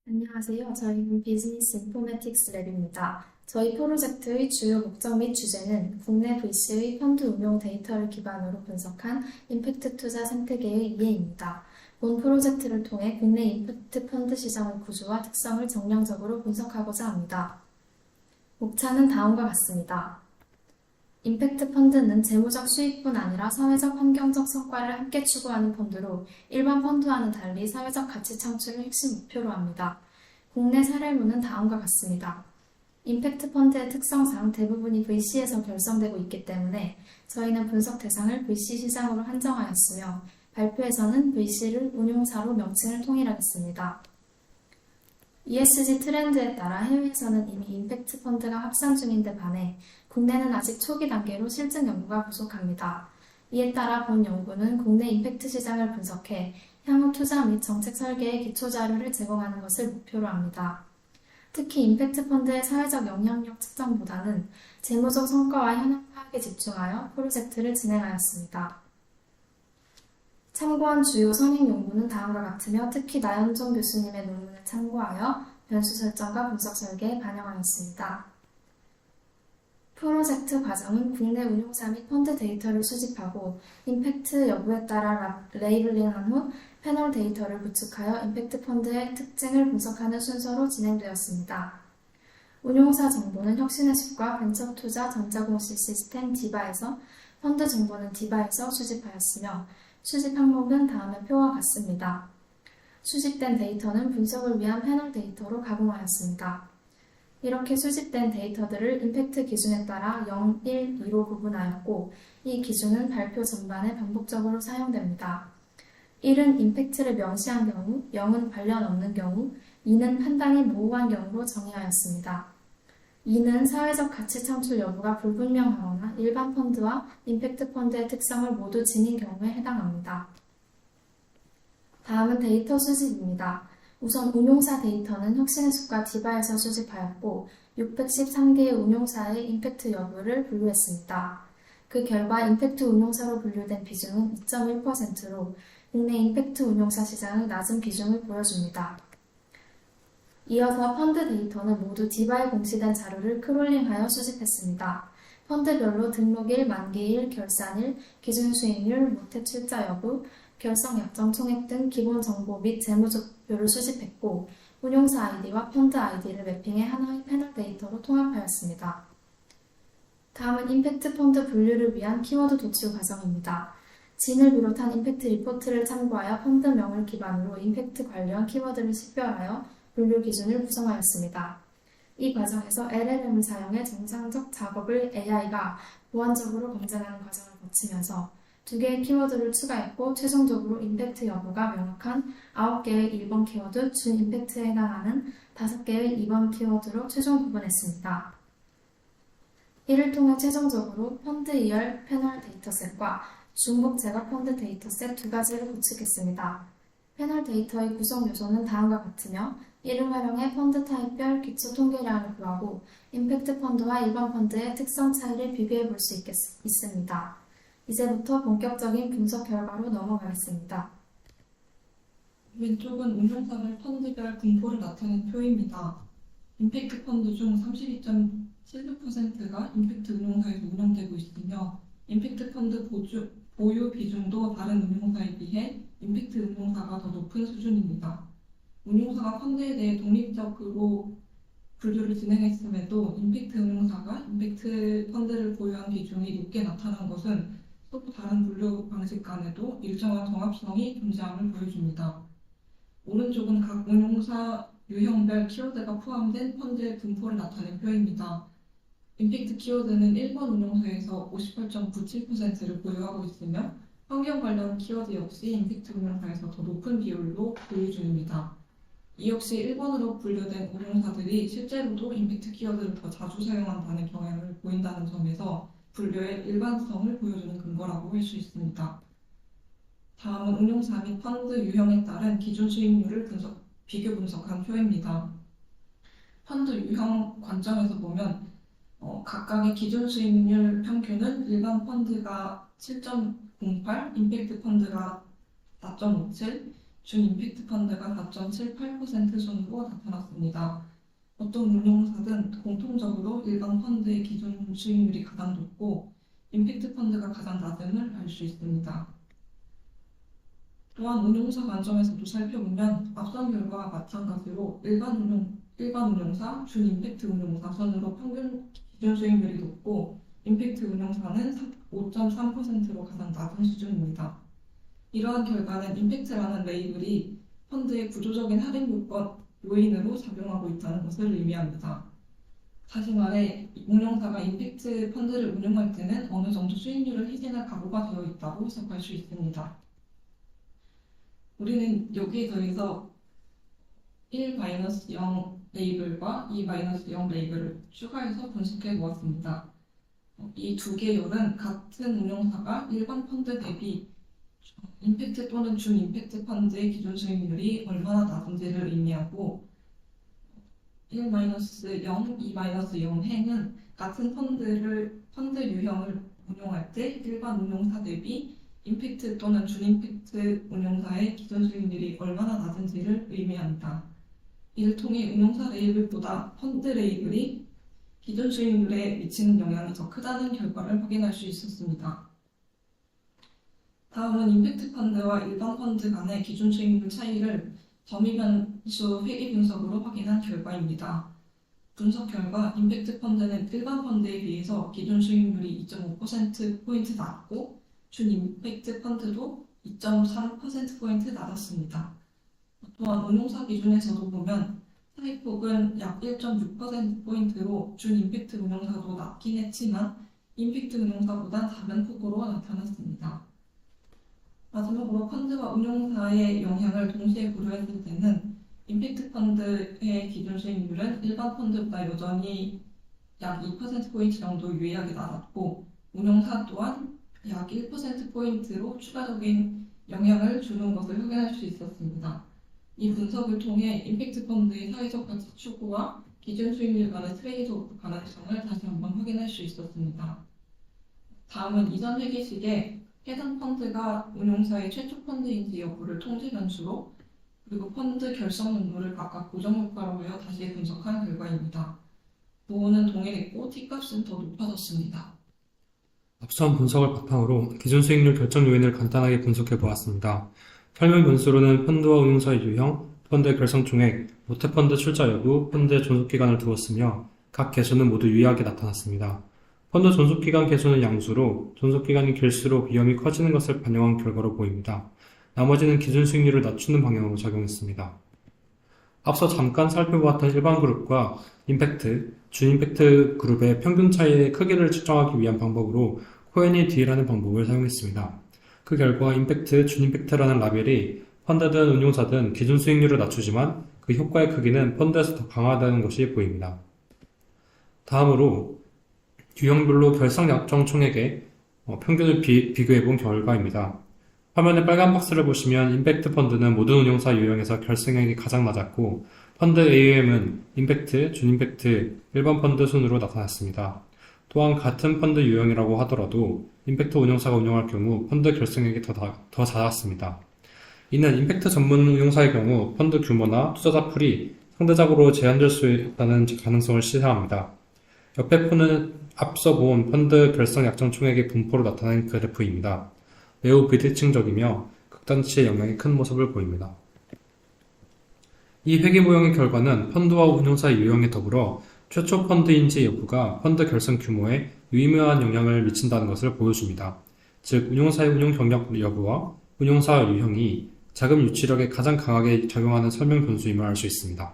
안녕하세요. 저희는 비즈니스 인포메틱스 랩입니다. 저희 프로젝트의 주요 목적 및 주제는 국내 VC의 펀드 운용 데이터를 기반으로 분석한 임팩트 투자 생태계의 이해입니다. 본 프로젝트를 통해 국내 임팩트 펀드 시장의 구조와 특성을 정량적으로 분석하고자 합니다. 목차는 다음과 같습니다. 임팩트 펀드는 재무적 수익뿐 아니라 사회적 환경적 성과를 함께 추구하는 펀드로 일반 펀드와는 달리 사회적 가치 창출을 핵심 목표로 합니다. 국내 사례로는 다음과 같습니다. 임팩트 펀드의 특성상 대부분이 VC에서 결성되고 있기 때문에 저희는 분석 대상을 VC 시장으로 한정하였으며 발표에서는 VC를 운용사로 명칭을 통일하겠습니다. ESG 트렌드에 따라 해외에서는 이미 임팩트 펀드가 확산 중인데 반해 국내는 아직 초기 단계로 실증 연구가 부족합니다. 이에 따라 본 연구는 국내 임팩트 시장을 분석해 향후 투자 및 정책 설계의 기초 자료를 제공하는 것을 목표로 합니다. 특히 임팩트 펀드의 사회적 영향력 측정보다는 재무적 성과와 현황 파악에 집중하여 프로젝트를 진행하였습니다. 참고한 주요 선행 연구는 다음과 같으며 특히 나연종 교수님의 논문을 참고하여 변수 설정과 분석 설계에 반영하였습니다. 프로젝트 과정은 국내 운용사 및 펀드 데이터를 수집하고 임팩트 여부에 따라 레이블링한 후 패널 데이터를 구축하여 임팩트 펀드의 특징을 분석하는 순서로 진행되었습니다. 운용사 정보는 혁신의 숲과 벤처 투자 전자공시 시스템 디바에서, 펀드 정보는 디바에서 수집하였으며 수집 항목은 다음의 표와 같습니다. 수집된 데이터는 분석을 위한 패널 데이터로 가공하였습니다. 이렇게 수집된 데이터들을 임팩트 기준에 따라 0, 1, 2로 구분하였고 이 기준은 발표 전반에 반복적으로 사용됩니다. 1은 임팩트를 명시한 경우, 0은 관련 없는 경우, 2는 판단이 모호한 경우로 정의하였습니다. 2는 사회적 가치 창출 여부가 불분명하거나 일반 펀드와 임팩트 펀드의 특성을 모두 지닌 경우에 해당합니다. 다음은 데이터 수집입니다. 우선 운용사 데이터는 혁신의 숲과 디바에서 수집하였고 613개의 운용사의 임팩트 여부를 분류했습니다. 그 결과 임팩트 운용사로 분류된 비중은 2.1%로 국내 임팩트 운용사 시장의 낮은 비중을 보여줍니다. 이어서 펀드 데이터는 모두 디바에 공시된 자료를 크롤링하여 수집했습니다. 펀드별로 등록일, 만기일, 결산일, 기준 수익률, 모태 출자 여부, 결성 약정 총액 등 기본 정보 및 재무제표를 수집했고 운용사 아이디와 펀드 아이디를 매핑해 하나의 패널 데이터로 통합하였습니다. 다음은 임팩트 펀드 분류를 위한 키워드 도출 과정입니다. 진을 비롯한 임팩트 리포트를 참고하여 펀드명을 기반으로 임팩트 관련 키워드를 식별하여 분류 기준을 구성하였습니다. 이 과정에서 LLM을 사용해 정상적 작업을 AI가 보완적으로 검증하는 과정을 거치면서 2개의 키워드를 추가했고 최종적으로 임팩트 여부가 명확한 9개의 1번 키워드, 준 임팩트에 해당하는 5개의 2번 키워드로 최종 구분했습니다. 이를 통해 최종적으로 펀드 2열 패널 데이터셋과 중복 제거 펀드 데이터셋 2가지를 구축했습니다. 패널 데이터의 구성 요소는 다음과 같으며 이를 활용해 펀드 타입별 기초 통계량을 구하고 임팩트 펀드와 일반 펀드의 특성 차이를 비교해 볼 수 있습니다. 이제부터 본격적인 분석 결과로 넘어가겠습니다. 왼쪽은 운용사별 펀드별 분포를 나타낸 표입니다. 임팩트 펀드 중 32.76%가 임팩트 운용사에서 운영되고 있으며 임팩트 펀드 보유 비중도 다른 운용사에 비해 임팩트 운용사가 더 높은 수준입니다. 운용사가 펀드에 대해 독립적으로 분류를 진행했음에도 임팩트 운용사가 임팩트 펀드를 보유한 비중이 높게 나타난 것은 또 다른 분류 방식 간에도 일정한 정합성이 존재함을 보여줍니다. 오른쪽은 각 운용사 유형별 키워드가 포함된 펀드의 분포를 나타낸 표입니다. 임팩트 키워드는 1번 운용사에서 58.97%를 보유하고 있으며 환경 관련 키워드 역시 임팩트 운용사에서 더 높은 비율로 보유 중입니다. 이 역시 1번으로 분류된 운용사들이 실제로도 임팩트 키워드를 더 자주 사용한다는 경향을 보인다는 점에서 분류의 일반성을 보여주는 근거라고 할 수 있습니다. 다음은 운용사 및 펀드 유형에 따른 기준 수익률을 비교 분석한 표입니다. 펀드 유형 관점에서 보면 각각의 기준 수익률 평균은 일반 펀드가 7.08, 임팩트 펀드가 4.57, 준 임팩트 펀드가 4.78% 순으로 나타났습니다. 어떤 운용사든 공통적으로 일반 펀드의 기준 수익률이 가장 높고 임팩트 펀드가 가장 낮음을 알 수 있습니다. 또한 운용사 관점에서도 살펴보면 앞선 결과와 마찬가지로 일반 운용사, 준 임팩트 운용사 순으로 평균 기준 수익률이 높고 임팩트 운용사는 5.3%로 가장 낮은 수준입니다. 이러한 결과는 임팩트라는 레이블이 펀드의 구조적인 할인 요인으로 작용하고 있다는 것을 의미합니다. 다시 말해, 운용사가 임팩트 펀드를 운용할 때는 어느 정도 수익률을 희생할 각오가 되어 있다고 해석할 수 있습니다. 우리는 여기에 더해서 1-0 레이블과 2-0 레이블을 추가해서 분석해 보았습니다. 이 두 계열은 같은 운용사가 일반 펀드 대비 임팩트 또는 준 임팩트 펀드의 기준 수익률이 얼마나 낮은지를 의미하고 1-0, 2-0 행은 같은 펀드 유형을 운용할 때 일반 운용사 대비 임팩트 또는 준 임팩트 운용사의 기준 수익률이 얼마나 낮은지를 의미합니다. 이를 통해 운용사 레이블보다 펀드 레이블이 기준 수익률에 미치는 영향이 더 크다는 결과를 확인할 수 있었습니다. 다음은 임팩트 펀드와 일반 펀드 간의 기준 수익률 차이를 점유변수 회귀 분석으로 확인한 결과입니다. 분석 결과 임팩트 펀드는 일반 펀드에 비해서 기준 수익률이 2.5%포인트 낮고 준 임팩트 펀드도 2.3%포인트 낮았습니다. 또한 운용사 기준에서도 보면 차익폭은 약 1.6%포인트로 준 임팩트 운용사도 낮긴 했지만 임팩트 운용사보다 작은 폭으로 나타났습니다. 마지막으로 펀드와 운용사의 영향을 동시에 고려했을 때는 임팩트 펀드의 기준 수익률은 일반 펀드보다 여전히 약 2%포인트 정도 유의하게 낮았고 운용사 또한 약 1%포인트로 추가적인 영향을 주는 것을 확인할 수 있었습니다. 이 분석을 통해 임팩트 펀드의 사회적 가치 추구와 기준 수익률 간의 트레이드 가능성을 다시 한번 확인할 수 있었습니다. 다음은 이전 회계식에 해당 펀드가 운용사의 최초 펀드인지 여부를 통제 변수로 그리고 펀드 결성 연도를 각각 고정 효과로 하여 다시 분석한 결과입니다. 보호는 동일했고 T값은 더 높아졌습니다. 앞선 분석을 바탕으로 기준 수익률 결정 요인을 간단하게 분석해 보았습니다. 설명 변수로는 펀드와 운용사의 유형, 펀드의 결성 총액, 모태펀드 출자 여부, 펀드의 존속기간을 두었으며 각 개수는 모두 유의하게 나타났습니다. 펀드 존속기간 개수는 양수로 존속기간이 길수록 위험이 커지는 것을 반영한 결과로 보입니다. 나머지는 기준 수익률을 낮추는 방향으로 작용했습니다. 앞서 잠깐 살펴보았던 일반 그룹과 임팩트, 준임팩트 그룹의 평균 차이의 크기를 측정하기 위한 방법으로 코엔이 D라는 방법을 사용했습니다. 그 결과 임팩트, 준임팩트라는 라벨이 펀드든 운용사든 기준 수익률을 낮추지만 그 효과의 크기는 펀드에서 더 강하다는 것이 보입니다. 다음으로 유형별로 결성 약정 총액의 평균을 비교해본 결과입니다. 화면의 빨간 박스를 보시면 임팩트 펀드는 모든 운용사 유형에서 결성액이 가장 낮았고 펀드 AUM은 임팩트, 준임팩트, 일반 펀드 순으로 나타났습니다. 또한 같은 펀드 유형이라고 하더라도 임팩트 운용사가 운영할 경우 펀드 결성액이 더 작았습니다. 이는 임팩트 전문 운용사의 경우 펀드 규모나 투자자 풀이 상대적으로 제한될 수 있다는 가능성을 시사합니다. 옆에 표는 앞서 본 펀드 결성 약정 총액의 분포로 나타낸 그래프입니다. 매우 비대칭적이며 극단치의 영향이 큰 모습을 보입니다. 이 회계 모형의 결과는 펀드와 운용사의 유형에 더불어 최초 펀드인지 여부가 펀드 결성 규모에 유의미한 영향을 미친다는 것을 보여줍니다. 즉, 운용사의 운용 경력 여부와 운용사 유형이 자금 유치력에 가장 강하게 작용하는 설명 변수임을 알 수 있습니다.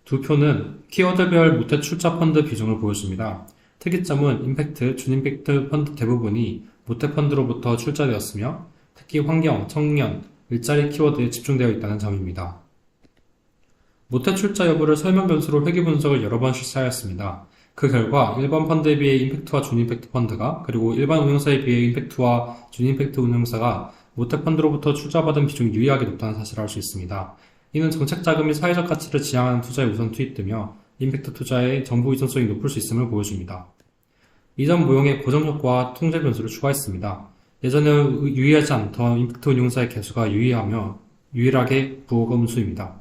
두 표는 키워드별 모태 출자 펀드 비중을 보여줍니다. 특이점은 임팩트, 준임팩트 펀드 대부분이 모태 펀드로부터 출자되었으며 특히 환경, 청년, 일자리 키워드에 집중되어 있다는 점입니다. 모태 출자 여부를 설명 변수로 회귀 분석을 여러 번 실시하였습니다. 그 결과 일반 펀드에 비해 임팩트와 준임팩트 펀드가 그리고 일반 운용사에 비해 임팩트와 준임팩트 운용사가 모태 펀드로부터 출자받은 비중이 유의하게 높다는 사실을 알 수 있습니다. 이는 정책 자금이 사회적 가치를 지향하는 투자에 우선 투입되며 임팩트 투자의 정부 의존성이 높을 수 있음을 보여줍니다. 이전 모형에 고정 효과와 통제 변수를 추가했습니다. 예전에는 유의하지 않던 임팩트 운용사의 개수가 유일하게 부호가 음수입니다.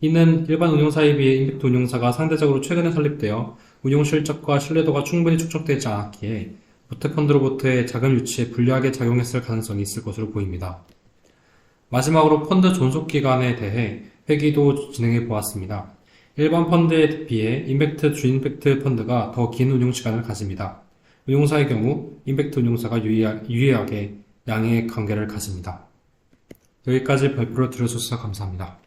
이는 일반 운용사에 비해 임팩트 운용사가 상대적으로 최근에 설립되어 운용 실적과 신뢰도가 충분히 축적되지 않았기에 모태펀드로부터의 자금 유치에 불리하게 작용했을 가능성이 있을 것으로 보입니다. 마지막으로 펀드 존속기간에 대해 회기도 진행해 보았습니다. 일반 펀드에 비해 주임팩트 펀드가 더 긴 운용시간을 가집니다. 운용사의 경우 임팩트 운용사가 유의하게 양의 관계를 가집니다. 여기까지 발표를 들어주셔서 감사합니다.